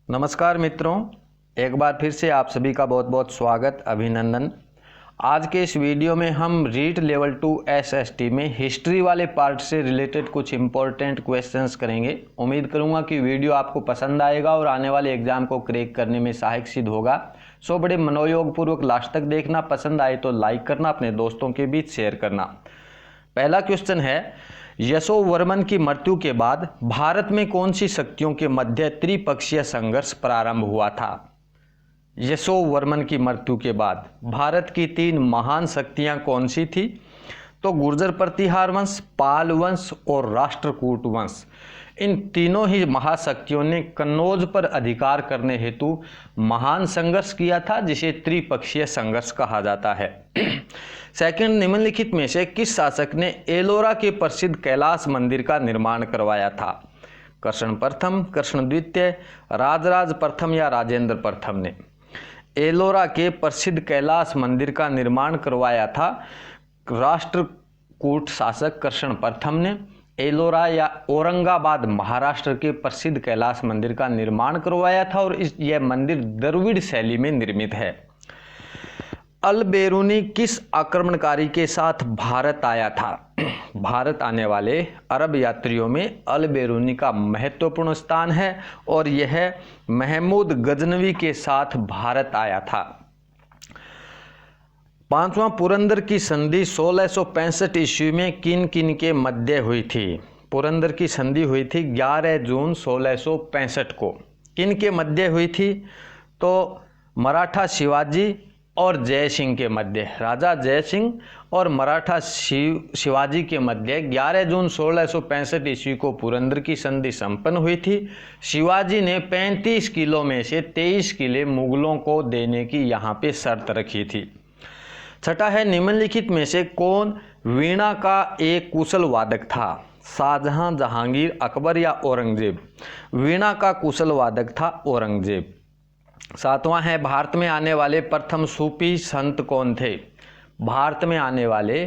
नमस्कार मित्रों, एक बार फिर से आप सभी का बहुत बहुत स्वागत, अभिनंदन। आज के इस वीडियो में हम रीट लेवल 2 एसएसटी में हिस्ट्री वाले पार्ट से रिलेटेड कुछ इंपॉर्टेंट क्वेश्चंस करेंगे। उम्मीद करूंगा कि वीडियो आपको पसंद आएगा और आने वाले एग्जाम को क्रैक करने में सहायक सिद्ध होगा। सो बड़े मनोयोग पूर्वक लास्ट तक देखना, पसंद आए तो लाइक करना, अपने दोस्तों के बीच शेयर करना। पहला क्वेश्चन है, यशोवर्मन की मृत्यु के बाद भारत में कौन सी शक्तियों के मध्य त्रिपक्षीय संघर्ष प्रारंभ हुआ था? यशोवर्मन की मृत्यु के बाद भारत की तीन महान शक्तियां कौन सी थी? तो गुर्जर प्रतिहार वंश, पाल वंश और राष्ट्रकूट वंश। इन तीनों ही महाशक्तियों ने कन्नौज पर अधिकार करने हेतु महान संघर्ष किया था, जिसे त्रिपक्षीय संघर्ष कहा जाता है। सेकंड, निम्नलिखित में से किस शासक ने एलोरा के प्रसिद्ध कैलाश मंदिर का निर्माण करवाया था? कृष्ण प्रथम, कृष्ण द्वितीय, राजराज प्रथम या राजेंद्र प्रथम ने एलोरा के प्रसिद्ध कैलाश मंदिर का निर्माण करवाया था? राष्ट्रकूट शासक कृष्ण प्रथम ने एलोरा या औरंगाबाद महाराष्ट्र के प्रसिद्ध कैलाश मंदिर का निर्माण करवाया था और यह मंदिर द्रविड़ शैली में निर्मित है। अल-बेरूनी किस आक्रमणकारी के साथ भारत आया था? भारत आने वाले अरब यात्रियों में अल-बेरूनी का महत्वपूर्ण स्थान है और यह महमूद गजनवी के साथ भारत आया था। पांचवा, पुरंदर की संधि 1665 ईस्वी में किन किन के मध्य हुई थी? पुरंदर की संधि हुई थी 11 जून 1665 को। किन के मध्य हुई थी? तो मराठा शिवाजी और जय सिंह के मध्य। राजा जय सिंह और मराठा शिवाजी के मध्य 11 जून 1665 ईस्वी को पुरंदर की संधि संपन्न हुई थी। शिवाजी ने 35 किलो में से 23 किले मुगलों को देने की यहाँ पे शर्त रखी थी। छठा है, निम्नलिखित में से कौन वीणा का एक कुशल वादक था? शाहजहां, जहांगीर, अकबर या औरंगजेब? वीणा का कुशल वादक था औरंगजेब। सातवां है, भारत में आने वाले प्रथम सूफी संत कौन थे? भारत में आने वाले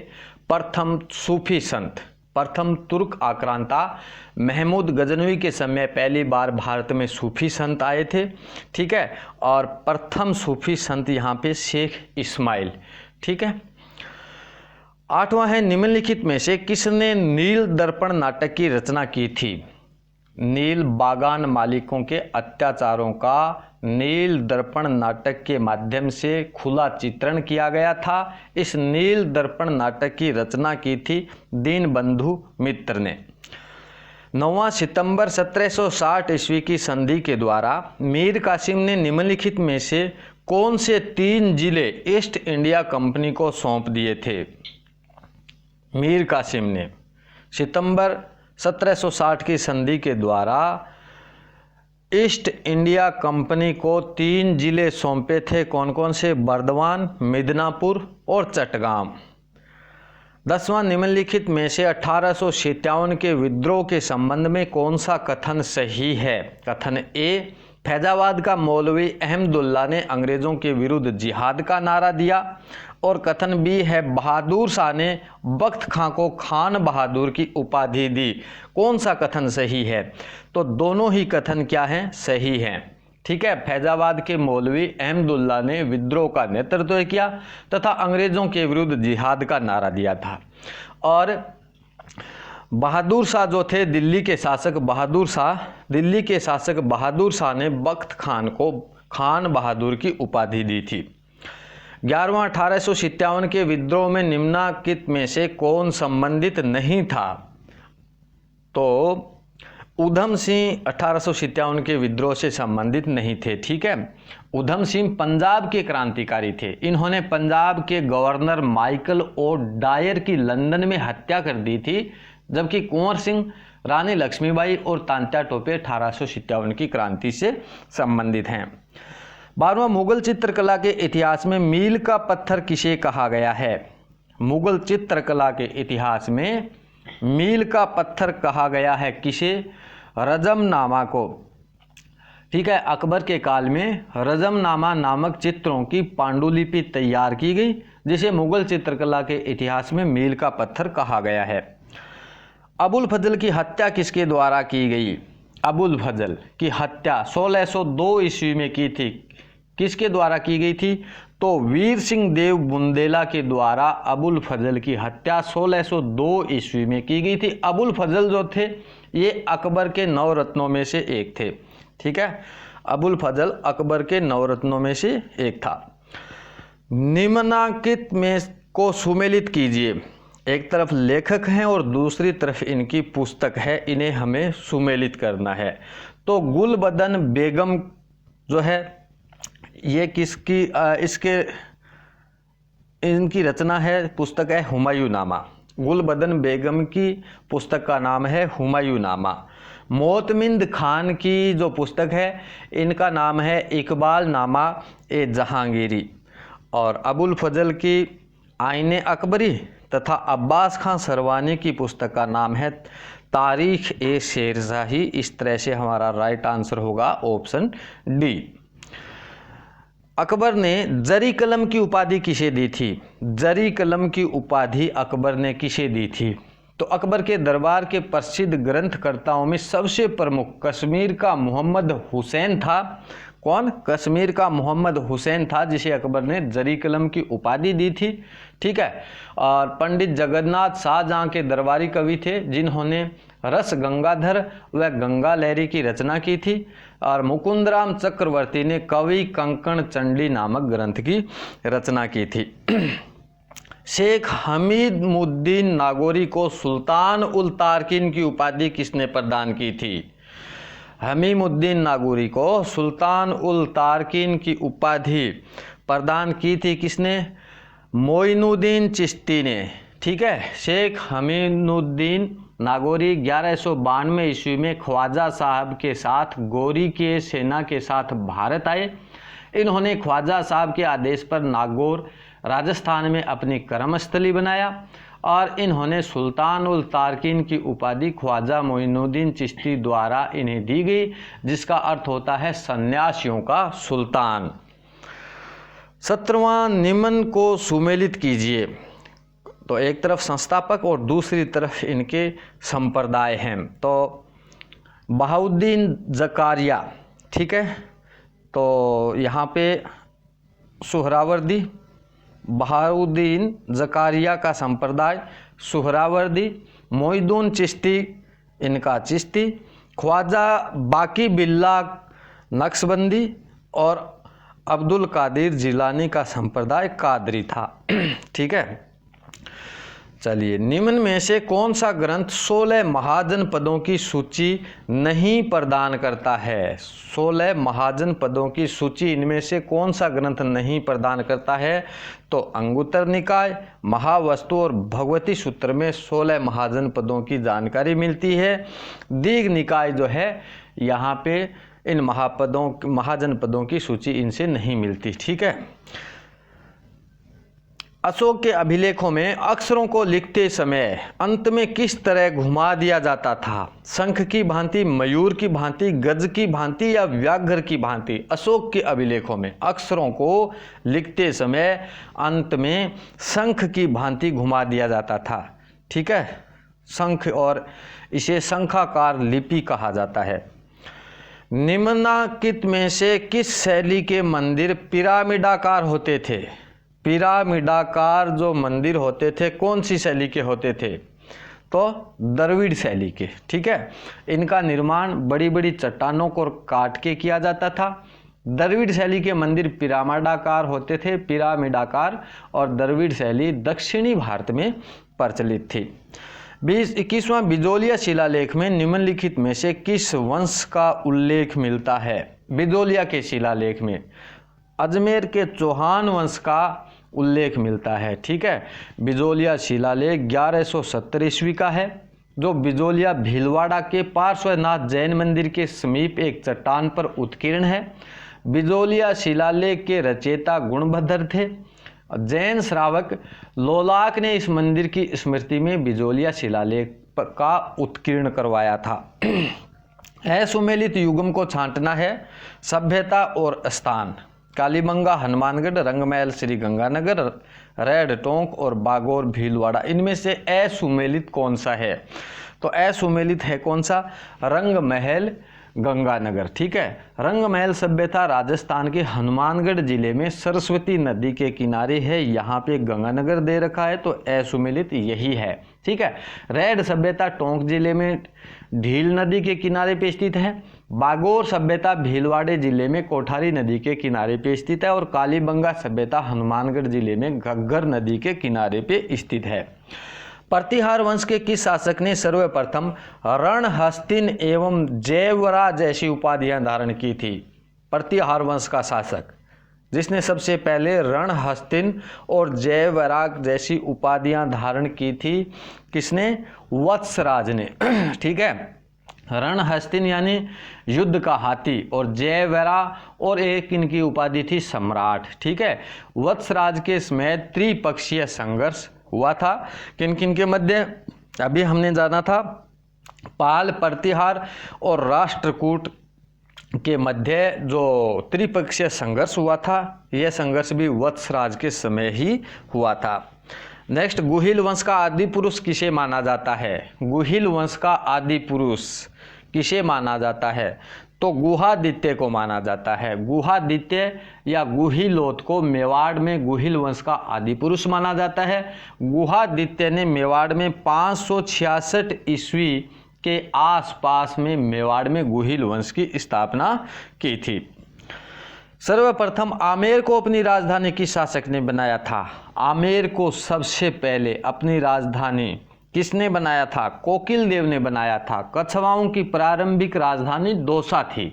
प्रथम सूफी संत, प्रथम तुर्क आक्रांता महमूद गजनवी के समय पहली बार भारत में सूफी संत आए थे। ठीक है, और प्रथम सूफी संत यहाँ पे शेख इस्माइल। ठीक है। आठवां है, निम्नलिखित में से किसने नील दर्पण नाटक की रचना की थी? नील बागान मालिकों के अत्याचारों का नील दर्पण नाटक के माध्यम से खुला चित्रण किया गया था। इस नील दर्पण नाटक की रचना की थी दीनबंधु मित्र ने। 9 सितंबर 1760 ईस्वी की संधि के द्वारा मीर कासिम ने निम्नलिखित में से कौन से 3 जिले ईस्ट इंडिया कंपनी को सौंप दिए थे? मीर कासिम ने सितंबर 1760 की संधि के द्वारा ईस्ट इंडिया कंपनी को 3 जिले सौंपे थे। कौन कौन से? बर्दवान, मिदनापुर और चटगांव। 10वां, निम्नलिखित में से 1857 के विद्रोह के संबंध में कौन सा कथन सही है? कथन ए, फैजाबाद का मौलवी अहमदुल्ला ने अंग्रेजों के विरुद्ध जिहाद का नारा दिया। और कथन बी है, बहादुर शाह ने बख्त खां को खान बहादुर की उपाधि दी। कौन सा कथन सही है? तो दोनों ही कथन क्या हैं? सही हैं। ठीक है, फैजाबाद के मौलवी अहमदुल्ला ने विद्रोह का नेतृत्व किया तथा अंग्रेजों के विरुद्ध जिहाद का नारा दिया था। और बहादुर शाह जो थे, दिल्ली के शासक बहादुर शाह ने बख्त खान को खान बहादुर की उपाधि दी थी। 11वां, 1857 के विद्रोह में निम्नलिखित में से कौन संबंधित नहीं था? तो उधम सिंह 1857 के विद्रोह से संबंधित नहीं थे। ठीक है, उधम सिंह पंजाब के क्रांतिकारी थे। इन्होंने पंजाब के गवर्नर माइकल ओ डायर की लंदन में हत्या कर दी थी, जबकि कुंवर सिंह, रानी लक्ष्मीबाई और तात्या टोपे 1857 की क्रांति से संबंधित हैं। 12वां, मुगल चित्रकला के इतिहास में मील का पत्थर किसे कहा गया है? मुगल चित्रकला के इतिहास में मील का पत्थर कहा गया है किसे? रजमनामा को। ठीक है, अकबर के काल में रजमनामा नामक चित्रों की पांडुलिपि तैयार की गई, जिसे मुगल चित्रकला के इतिहास में मील का पत्थर कहा गया है। अबुल फजल की हत्या किसके द्वारा की गई? अबुल फजल की हत्या 1602 ईस्वी में की थी। किसके द्वारा की गई थी? तो वीर सिंह देव बुंदेला के द्वारा अबुल फजल की हत्या 1602 ईस्वी में की गई थी। अबुल फजल जो थे ये अकबर के नवरत्नों में से एक थे। ठीक है, अबुल फजल अकबर के नवरत्नों में से एक था। निम्नांकित में को सुमेलित कीजिए। एक तरफ लेखक हैं और दूसरी तरफ इनकी पुस्तक है, इन्हें हमें सुमेलित करना है। तो गुलबदन बेगम जो है ये किसकी इनकी रचना है, पुस्तक है हुमायूंनामा। गुलबदन बेगम की पुस्तक का नाम है हुमायूंनामा। मोतमिंद खान की जो पुस्तक है इनका नाम है इकबाल नामा ए जहांगीरी। और अबुल फजल की आईने अकबरी तथा अब्बास खान सरवानी की पुस्तक का नाम है तारीख ए शेरशाही। इस तरह से हमारा राइट आंसर होगा ऑप्शन डी। अकबर ने जरी कलम की उपाधि किसे दी थी? जरी कलम की उपाधि अकबर ने किसे दी थी? तो अकबर के दरबार के प्रसिद्ध ग्रंथकर्ताओं में सबसे प्रमुख कश्मीर का मोहम्मद हुसैन था। कौन? कश्मीर का मोहम्मद हुसैन था, जिसे अकबर ने जरी कलम की उपाधि दी थी। ठीक है, और पंडित जगन्नाथ शाहजहां के दरबारी कवि थे जिन्होंने रस गंगाधर व गंगा लहरी की रचना की थी। और मुकुंदराम चक्रवर्ती ने कवि कंकण चंडी नामक ग्रंथ की रचना की थी। शेख हमीदुद्दीन नागौरी को सुल्तान उल तारकीन की उपाधि किसने प्रदान की थी? हमीदुद्दीन नागौरी को सुल्तान उल तारकीन की उपाधि प्रदान की थी किसने? मोइनुद्दीन चिश्ती ने। ठीक है, शेख हमीदुद्दीन नागौरी 1192 ईस्वी में ख्वाजा साहब के साथ गौरी के सेना के साथ भारत आए। इन्होंने ख्वाजा साहब के आदेश पर नागौर राजस्थान में अपनी कर्मस्थली बनाया और इन्होंने सुल्तान उल तारकीन की उपाधि ख्वाजा मोइनुद्दीन चिश्ती द्वारा इन्हें दी गई, जिसका अर्थ होता है सन्यासियों का सुल्तान। 17वां निम्न को सुमेलित कीजिए। तो एक तरफ संस्थापक और दूसरी तरफ इनके संप्रदाय हैं। तो बहाउद्दीन जकारिया, ठीक है, तो यहाँ पे सुहरावर्दी, बहाउद्दीन जकारिया का संप्रदाय सुहरावर्दी, मोइनुद्दीन चिश्ती इनका चिश्ती, ख्वाजा बाकी बिल्ला नक्शबंदी और अब्दुल कादिर जिलानी का संप्रदाय कादरी था। ठीक है, चलिए, निम्न में से कौन सा ग्रंथ 16 महाजनपदों की सूची नहीं प्रदान करता है? 16 महाजनपदों की सूची इनमें से कौन सा ग्रंथ नहीं प्रदान करता है? तो अंगुत्तर निकाय, महावस्तु और भगवती सूत्र में 16 महाजनपदों की जानकारी मिलती है। दीघ निकाय जो है यहाँ पे इन महाजनपदों की सूची इनसे नहीं मिलती। ठीक है, अशोक के अभिलेखों में अक्षरों को लिखते समय अंत में किस तरह घुमा दिया जाता था? शंख की भांति, मयूर की भांति, गज की भांति या व्याघ्र की भांति? अशोक के अभिलेखों में अक्षरों को लिखते समय अंत में शंख की भांति घुमा दिया जाता था। ठीक है, शंख, और इसे शंखाकार लिपि कहा जाता है। निम्नांकित में से किस शैली के मंदिर पिरामिडाकार होते थे? पिरामिडाकार जो मंदिर होते थे कौन सी शैली के होते थे? तो द्रविड़ शैली के। ठीक है, इनका निर्माण बड़ी बड़ी चट्टानों को काट के किया जाता था। द्रविड़ शैली के मंदिर पिरामिडाकार होते थे। पिरामिडाकार और द्रविड़ शैली दक्षिणी भारत में प्रचलित थी। 21वां बिजोलिया शिलालेख में निम्नलिखित में से किस वंश का उल्लेख मिलता है? बिजोलिया के शिलालेख में अजमेर के चौहान वंश का उल्लेख मिलता है। ठीक है, बिजोलिया शिलालेख 1170 ईस्वी का है, जो बिजोलिया भीलवाड़ा के पार्श्वनाथ जैन मंदिर के समीप एक चट्टान पर उत्कीर्ण है। बिजोलिया शिलालेख के रचयिता गुणभद्र थे। जैन श्रावक लोलाक ने इस मंदिर की स्मृति में बिजोलिया शिलालेख का उत्कीर्ण करवाया था। असुमेलित युग्म को छांटना है। सभ्यता और स्थान: कालीबंगा, हनुमानगढ़, रंगमहल श्री गंगानगर, रेड टोंक और बागौर भीलवाड़ा। इनमें से असुमेलित कौन सा है? तो असुमेलित है कौन सा? रंगमहल गंगानगर। ठीक है, रंगमहल सभ्यता राजस्थान के हनुमानगढ़ जिले में सरस्वती नदी के किनारे है। यहाँ पे गंगानगर दे रखा है तो असुमेलित यही है। ठीक है, रेड सभ्यता टोंक जिले में ढील नदी के किनारे पे स्थित है। बागोर सभ्यता भीलवाड़े जिले में कोठारी नदी के किनारे पे स्थित है। और कालीबंगा सभ्यता हनुमानगढ़ जिले में घग्गर नदी के किनारे पे स्थित है। प्रतिहार वंश के किस शासक ने सर्वप्रथम रणहस्तिन एवं जयवराज जैसी उपाधियां धारण की थी? प्रतिहार वंश का शासक जिसने सबसे पहले रणहस्तिन और जयवराज जैसी उपाधियां धारण की थी, किसने? वत्सराज ने। ठीक है, रणहस्तिन यानी युद्ध का हाथी और जयवरा और एक इनकी उपाधि थी सम्राट। ठीक है, वत्सराज के समय त्रिपक्षीय संघर्ष हुआ था। किन किन के मध्य? अभी हमने जाना था पाल, प्रतिहार और राष्ट्रकूट के मध्य जो त्रिपक्षीय संघर्ष हुआ था, यह संघर्ष भी वत्सराज के समय ही हुआ था। नेक्स्ट, गुहिल वंश का आदि पुरुष किसे माना जाता है? गुहिल वंश का आदि पुरुष किसे माना जाता है? तो गुहादित्य को माना जाता है। गुहादित्य या गुहिलोत को मेवाड़ में गुहिल वंश का आदि पुरुष माना जाता है। गुहादित्य ने मेवाड़ में 566 ईस्वी के आसपास में मेवाड़ में गुहिल वंश की स्थापना की थी। सर्वप्रथम आमेर को अपनी राजधानी किस शासक ने बनाया था? आमेर को सबसे पहले अपनी राजधानी किसने बनाया था? कोकिल देव ने बनाया था। कछवाओं की प्रारंभिक राजधानी दौसा थी।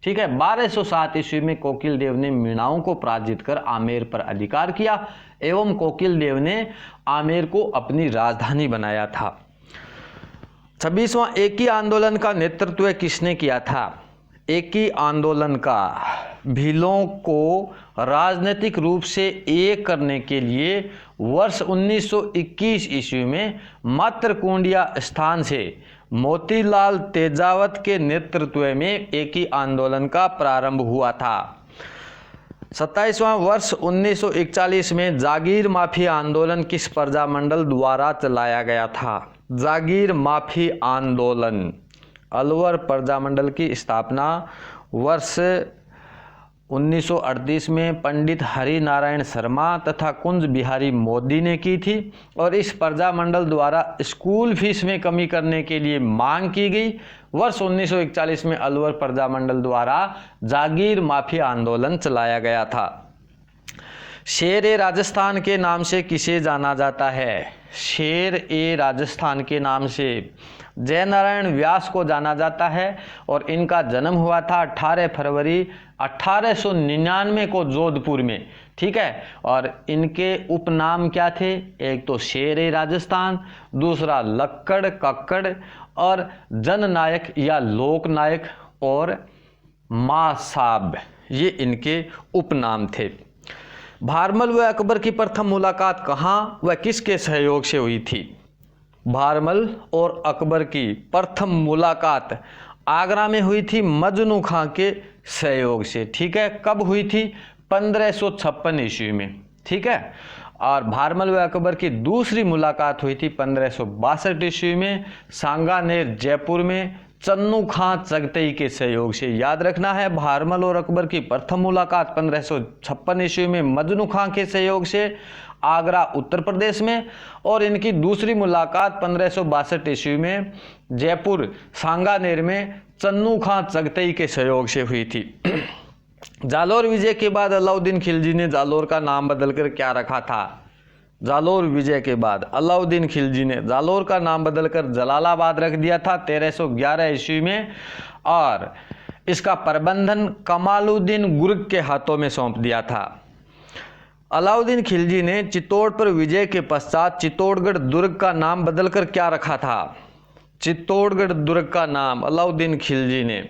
ठीक है, 1207 ईस्वी में कोकिल देव ने मीणाओं को पराजित कर आमेर पर अधिकार किया एवं कोकिल देव ने आमेर को अपनी राजधानी बनाया था। 26वां एकी आंदोलन का नेतृत्व किसने किया था? एकी आंदोलन का भीलों को राजनीतिक रूप से एक करने के लिए वर्ष 1921 ईस्वी में मातरकुंडिया स्थान से मोतीलाल तेजावत के नेतृत्व में एकी आंदोलन का प्रारंभ हुआ था। 27वां वर्ष 1941 में जागीर माफी आंदोलन किस प्रजामंडल द्वारा चलाया गया था? जागीर माफी आंदोलन अलवर प्रजामंडल की स्थापना वर्ष 1938 में पंडित हरि नारायण शर्मा तथा कुंज बिहारी मोदी ने की थी और इस प्रजामंडल द्वारा स्कूल फीस में कमी करने के लिए मांग की गई। वर्ष 1941 में अलवर प्रजामंडल द्वारा जागीर माफी आंदोलन चलाया गया था। शेर ए राजस्थान के नाम से किसे जाना जाता है? शेर ए राजस्थान के नाम से जयनारायण व्यास को जाना जाता है और इनका जन्म हुआ था 18 फरवरी 1899 को जोधपुर में। ठीक है, और इनके उपनाम क्या थे? एक तो शेर ए राजस्थान, दूसरा लक्कड़, कक्कड़ और जननायक या लोकनायक और मां साहब, ये इनके उपनाम थे। भारमल व अकबर की प्रथम मुलाकात कहाँ व किसके सहयोग से हुई थी? भारमल और अकबर की प्रथम मुलाकात आगरा में हुई थी मजनू खां के सहयोग से। ठीक है, कब हुई थी? 1556 ईस्वी में। ठीक है, और भारमल व अकबर की दूसरी मुलाकात हुई थी 1562 ईस्वी में सांगानेर जयपुर में चन्नू खां चगतई के सहयोग से। याद रखना है, भारमल और अकबर की प्रथम मुलाकात 1556 ईस्वी में मजनू खां के सहयोग से आगरा उत्तर प्रदेश में और इनकी दूसरी मुलाकात 1562 ईस्वी में जयपुर सांगानेर में चन्नू खां चगतई के सहयोग से हुई थी। जालोर विजय के बाद अलाउद्दीन खिलजी ने जालोर का नाम बदलकर क्या रखा था? जालोर विजय के बाद अलाउद्दीन खिलजी ने जालोर का नाम बदलकर जलालाबाद रख दिया था 1311 ईस्वी में और इसका प्रबंधन कमालुद्दीन गुर्ग के हाथों में सौंप दिया था। अलाउद्दीन खिलजी ने चित्तौड़ पर विजय के पश्चात चित्तौड़गढ़ दुर्ग का नाम बदलकर क्या रखा था? चित्तौड़गढ़ दुर्ग का नाम अलाउद्दीन खिलजी ने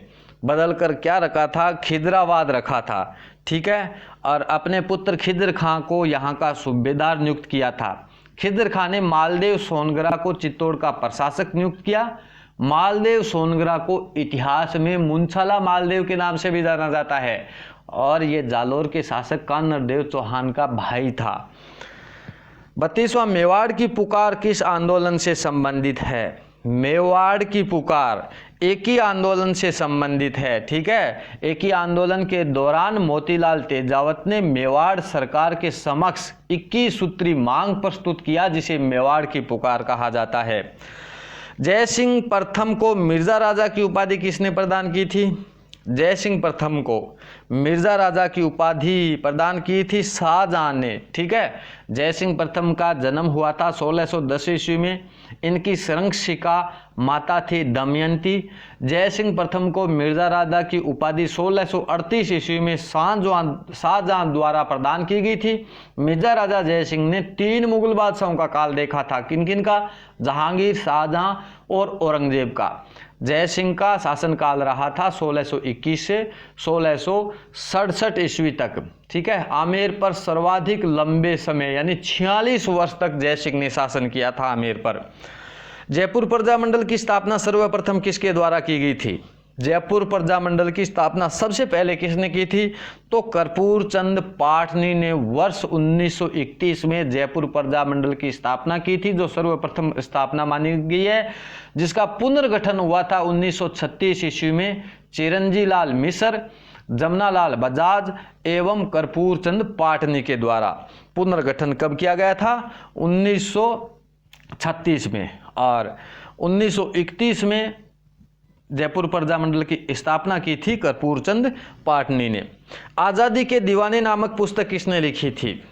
बदलकर क्या रखा था? खिदराबाद रखा था। ठीक है, और अपने पुत्र खिदर खां को यहाँ का सूबेदार नियुक्त किया था। खिदर खां ने मालदेव सोनगरा को चित्तौड़ का प्रशासक नियुक्त किया। मालदेव सोनगरा को इतिहास में मुंशाला मालदेव के नाम से भी जाना जाता है और ये जालोर के शासक कान्हरदेव चौहान का भाई था। 32वां मेवाड़ की पुकार किस आंदोलन से संबंधित है? मेवाड़ की पुकार एक ही आंदोलन से संबंधित है। ठीक है, एक ही आंदोलन के दौरान मोतीलाल तेजावत ने मेवाड़ सरकार के समक्ष 21 सूत्री मांग प्रस्तुत किया, जिसे मेवाड़ की पुकार कहा जाता है। जय सिंह प्रथम को मिर्जा राजा की उपाधि किसने प्रदान की थी? जय सिंह प्रथम को मिर्जा राजा की उपाधि प्रदान की थी शाहजहां ने। ठीक है, जय सिंह प्रथम का जन्म हुआ था 1610 ईस्वी में। इनकी संरक्षिका माता थी दमयंती। जय सिंह प्रथम को मिर्जा राजा की उपाधि 1638 ईस्वी में शाहजहां द्वारा प्रदान की गई थी। मिर्जा राजा जय सिंह ने 3 मुगल बादशाहों का काल देखा था। किन किन का? जहांगीर, शाहजहां और औरंगजेब का। जय सिंह का शासनकाल रहा था 1621 से 1667 ईस्वी तक। ठीक है, आमेर पर सर्वाधिक लंबे समय यानी 46 वर्ष तक जय सिंह ने शासन किया था आमेर पर। जयपुर प्रजामंडल की स्थापना सर्वप्रथम किसके द्वारा की गई थी? जयपुर प्रजामंडल की स्थापना सबसे पहले किसने की थी? तो कर्पूर चंद पाटनी ने वर्ष 1931 में जयपुर प्रजामंडल की स्थापना की थी, जो सर्वप्रथम स्थापना मानी गई है, जिसका पुनर्गठन हुआ था 1936 ईस्वी में चिरंजी लाल मिश्र, जमनालाल बजाज एवं कर्पूर चंद पाटनी के द्वारा। पुनर्गठन कब किया गया था? 1936 में। और 1931 में जयपुर प्रजामंडल की स्थापना की थी कर्पूर चंद पाटनी ने। आज़ादी के दीवाने नामक पुस्तक किसने लिखी थी?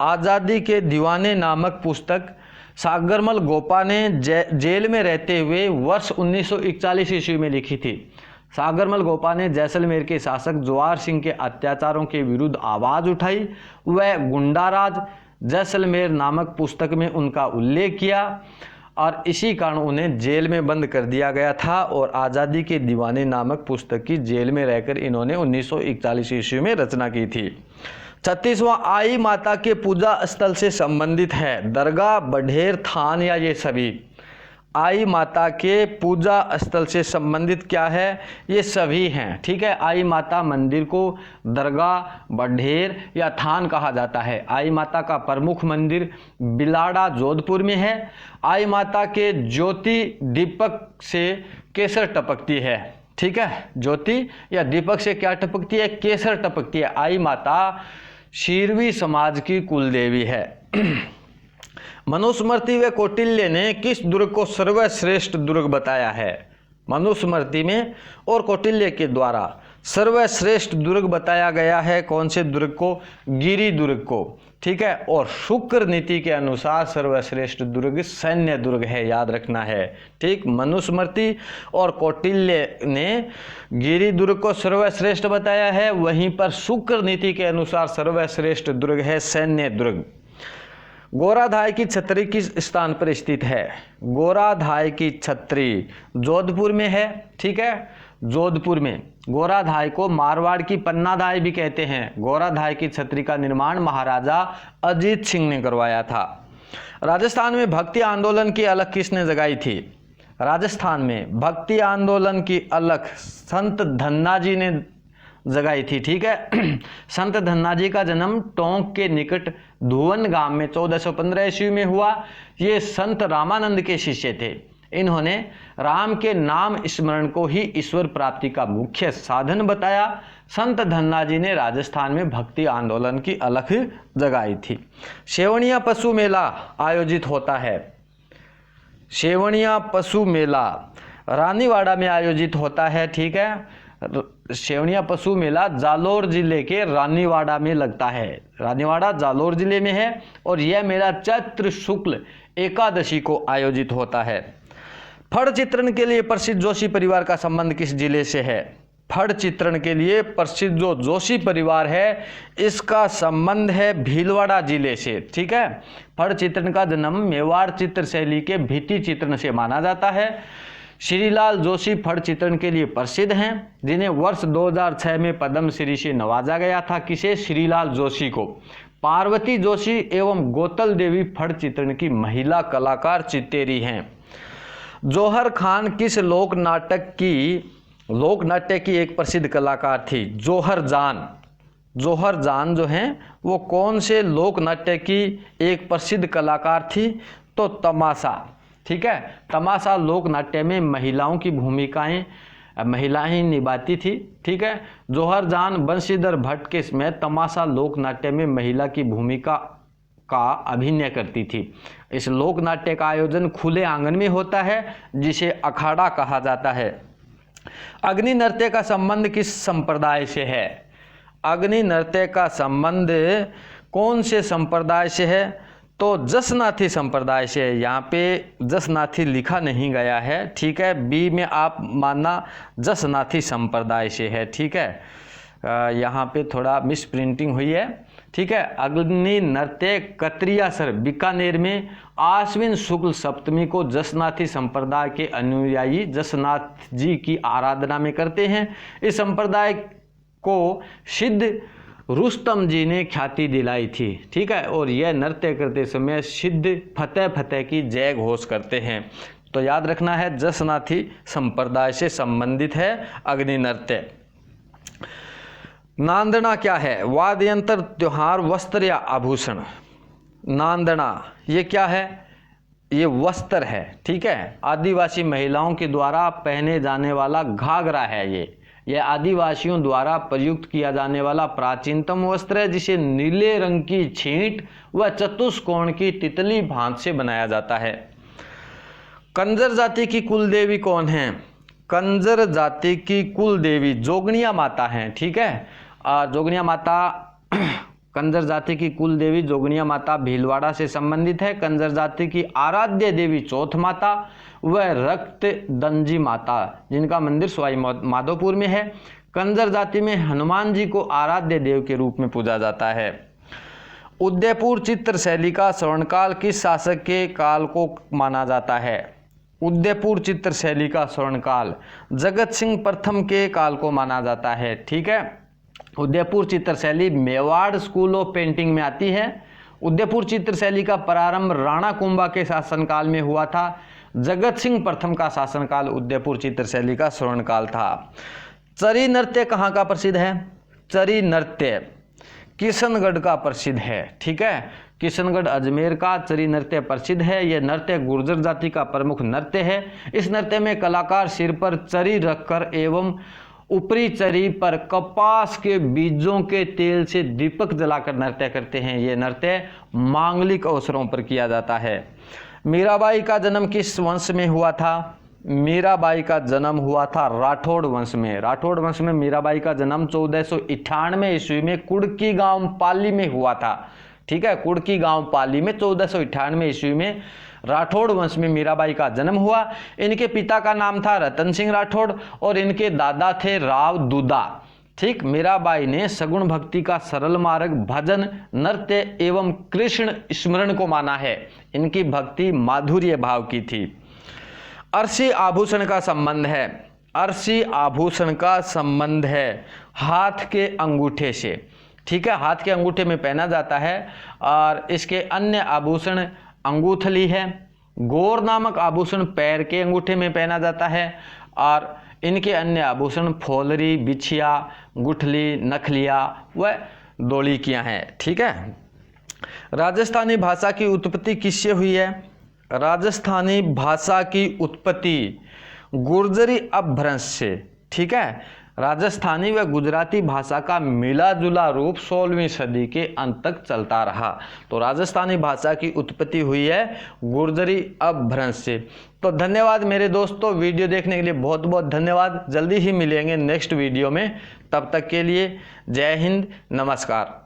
आज़ादी के दीवाने नामक पुस्तक सागरमल गोपा ने जेल में रहते हुए वर्ष 1941 ईस्वी में लिखी थी। सागरमल गोपा ने जैसलमेर के शासक जोरावर सिंह के अत्याचारों के विरुद्ध आवाज़ उठाई। वह गुंडाराज जैसलमेर नामक पुस्तक में उनका उल्लेख किया और इसी कारण उन्हें जेल में बंद कर दिया गया था। और आज़ादी के दीवाने नामक पुस्तक की जेल में रहकर इन्होंने 1941 ईस्वी में रचना की थी। 36वां आई माता के पूजा स्थल से संबंधित है। दरगाह, बढेर, थान या ये सभी? आई माता के पूजा स्थल से संबंधित क्या है? ये सभी हैं। ठीक है, आई माता मंदिर को दरगाह, बढेर या थान कहा जाता है। आई माता का प्रमुख मंदिर बिलाड़ा जोधपुर में है। आई माता के ज्योति दीपक से केसर टपकती है। ठीक है, ज्योति या दीपक से क्या टपकती है? केसर टपकती है। आई माता शीरवी समाज की कुलदेवी है। मनुस्मृति व कौटिल्य ने किस दुर्ग को सर्वश्रेष्ठ दुर्ग बताया है? मनुस्मृति में और कौटिल्य के द्वारा सर्वश्रेष्ठ दुर्ग बताया गया है। कौन से दुर्ग को? गिरि दुर्ग को। ठीक है, और शुक्र नीति के अनुसार सर्वश्रेष्ठ दुर्ग सैन्य दुर्ग है, याद रखना है। ठीक, मनुस्मृति और कौटिल्य ने गिरि दुर्ग को सर्वश्रेष्ठ बताया है, वहीं पर शुक्र नीति के अनुसार सर्वश्रेष्ठ दुर्ग है सैन्य दुर्ग। गोराधाय की छतरी किस स्थान पर स्थित है? गोराधाय की छतरी जोधपुर में है। ठीक है, जोधपुर में। गोराधाय को मारवाड़ की पन्नाधाय भी कहते हैं। गोराधाय की छतरी का निर्माण महाराजा अजीत सिंह ने करवाया था। राजस्थान में भक्ति आंदोलन की अलख किसने जगाई थी? राजस्थान में भक्ति आंदोलन की अलख संत धन्ना जी ने जगाई थी। ठीक है, संत धन्ना जी का जन्म टोंक के निकट धुवन गांव में 1415 ईस्वी में हुआ। ये संत रामानंद के शिष्य थे। इन्होंने राम के नाम स्मरण को ही ईश्वर प्राप्ति का मुख्य साधन बताया। संत धन्ना जी ने राजस्थान में भक्ति आंदोलन की अलख जगाई थी। सेवणिया पशु मेला आयोजित होता है। सेवणिया पशु मेला रानीवाड़ा में आयोजित होता है। ठीक है, सेवणिया पशु मेला जालोर जिले के रानीवाड़ा में लगता है। रानीवाड़ा जालोर जिले में है और यह मेला चैत्र शुक्ल एकादशी को आयोजित होता है। फड़ चित्रण के लिए प्रसिद्ध जोशी परिवार का संबंध किस जिले से है? फड़ चित्रण के लिए प्रसिद्ध जो जोशी परिवार है, इसका संबंध है भीलवाड़ा जिले से। ठीक है, फड़ चित्रण का जन्म मेवाड़ चित्र शैली के भित्ति चित्रण से माना जाता है। श्रीलाल जोशी फड़ चित्रण के लिए प्रसिद्ध हैं, जिन्हें वर्ष 2006 में पद्मश्री से नवाजा गया था। किसे? श्रीलाल जोशी को। पार्वती जोशी एवं गोतल देवी फड़ चित्रण की महिला कलाकार चितेरी हैं। जौहर खान किस लोक नाट्य की एक प्रसिद्ध कलाकार थी? जौहर जान। जौहर जान जो हैं वो कौन से लोक नाट्य की एक प्रसिद्ध कलाकार थी? तो तमाशा। ठीक है। तमाशा लोक नाट्य में महिलाओं की भूमिकाएं महिलाएं निभाती थी, ठीक है। जौहर जान बंशीधर भट्ट के समय तमाशा लोक नाट्य में महिला की भूमिका का अभिनय करती थी। इस लोक नाट्य का आयोजन खुले आंगन में होता है जिसे अखाड़ा कहा जाता है। अग्नि नृत्य का संबंध किस संप्रदाय से है? अग्नि नृत्य का संबंध कौन से संप्रदाय से है? तो जसनाथी संप्रदाय से है। यहाँ पे जसनाथी लिखा नहीं गया है, ठीक है। बी में आप मानना जसनाथी संप्रदाय से है, ठीक है। यहाँ पे थोड़ा मिस प्रिंटिंग हुई है, ठीक है। अग्नि नृत्य कतरियासर बीकानेर में आश्विन शुक्ल सप्तमी को जसनाथी संप्रदाय के अनुयायी जसनाथ जी की आराधना में करते हैं। इस संप्रदाय को सिद्ध रुस्तम जी ने ख्याति दिलाई थी, ठीक है। और यह नृत्य करते समय सिद्ध फतेह फतेह की जय घोष करते हैं। तो याद रखना है जसनाथी संप्रदाय से संबंधित है अग्नि नृत्य। नांदना क्या है? वाद्य यंत्र, त्योहार, वस्त्र या आभूषण। नांदना ये क्या है? ये वस्त्र है, ठीक है। आदिवासी महिलाओं के द्वारा पहने जाने वाला घाघरा है। यह आदिवासियों द्वारा प्रयुक्त किया जाने वाला प्राचीनतम वस्त्र है जिसे नीले रंग की छींट व चतुष्कोण की तितली भांत से बनाया जाता है। कंजर जाति की कुल देवी कौन है? कंजर जाति की कुल देवी जोगनिया माता हैं, ठीक है। जोगनिया माता कंजर जाति की कुल देवी जोगनिया माता भीलवाड़ा से संबंधित है। कंजर जाति की आराध्य देवी चौथ माता व रक्त दंजी माता जिनका मंदिर सवाई माधोपुर में है। कंजर जाति में हनुमान जी को आराध्य देव के रूप में पूजा जाता है। उदयपुर चित्र शैली का स्वर्णकाल किस शासक के काल को माना जाता है? उदयपुर चित्र शैली का स्वर्णकाल जगत सिंह प्रथम के काल को माना जाता है, ठीक है। उदयपुर चित्र शैली मेवाड़ स्कूल ऑफ पेंटिंग में आती है। उदयपुर चित्र शैली का प्रारंभ राणा कुंभा के शासनकाल में हुआ था। जगत सिंह प्रथम का शासनकाल उदयपुर चित्र शैली का स्वर्णकाल था। चरी नृत्य कहाँ का प्रसिद्ध है? चरी नृत्य किशनगढ़ का प्रसिद्ध है, ठीक है। किशनगढ़ अजमेर का चरी नृत्य प्रसिद्ध है। यह नृत्य गुर्जर जाति का प्रमुख नृत्य है। इस नृत्य में कलाकार सिर पर चरी रखकर एवं ऊपरी चरी पर कपास के बीजों के तेल से दीपक जलाकर नृत्य करते हैं। ये नृत्य मांगलिक अवसरों पर किया जाता है। मीराबाई का जन्म किस वंश में हुआ था? मीराबाई का जन्म हुआ था राठौड़ वंश में। राठौड़ वंश में मीराबाई का जन्म 1498 ईस्वी में कुड़की गांव पाली में हुआ था, ठीक है। कुड़की गांव पाली में 1498 ईस्वी में राठौड़ वंश में मीराबाई का जन्म हुआ। इनके पिता का नाम था रतन सिंह राठौड़ और इनके दादा थे राव दूदा, ठीक। मीराबाई ने सगुण भक्ति का सरल मार्ग भजन, नृत्य एवं कृष्ण स्मरण को माना है। इनकी भक्ति माधुर्य भाव की थी। अरसी आभूषण का संबंध है। अरसी आभूषण का संबंध है हाथ के अंगूठे से, ठीक है। हाथ के अंगूठे में पहना जाता है। और इसके अन्य आभूषण अंगूठली है। गौर नामक आभूषण पैर के अंगूठे में पहना जाता है। और इनके अन्य आभूषण फोलरी, बिछिया, गुठली, नखलिया व डोलिकियां हैं, ठीक है। राजस्थानी भाषा की उत्पत्ति किससे हुई है? राजस्थानी भाषा की उत्पत्ति गुर्जरी अपभ्रंश से, ठीक है। राजस्थानी व गुजराती भाषा का मिला जुला रूप 16वीं सदी के अंत तक चलता रहा। तो राजस्थानी भाषा की उत्पत्ति हुई है गुर्जरी अपभ्रंश से। तो धन्यवाद मेरे दोस्तों, वीडियो देखने के लिए बहुत बहुत धन्यवाद। जल्दी ही मिलेंगे नेक्स्ट वीडियो में, तब तक के लिए जय हिंद, नमस्कार।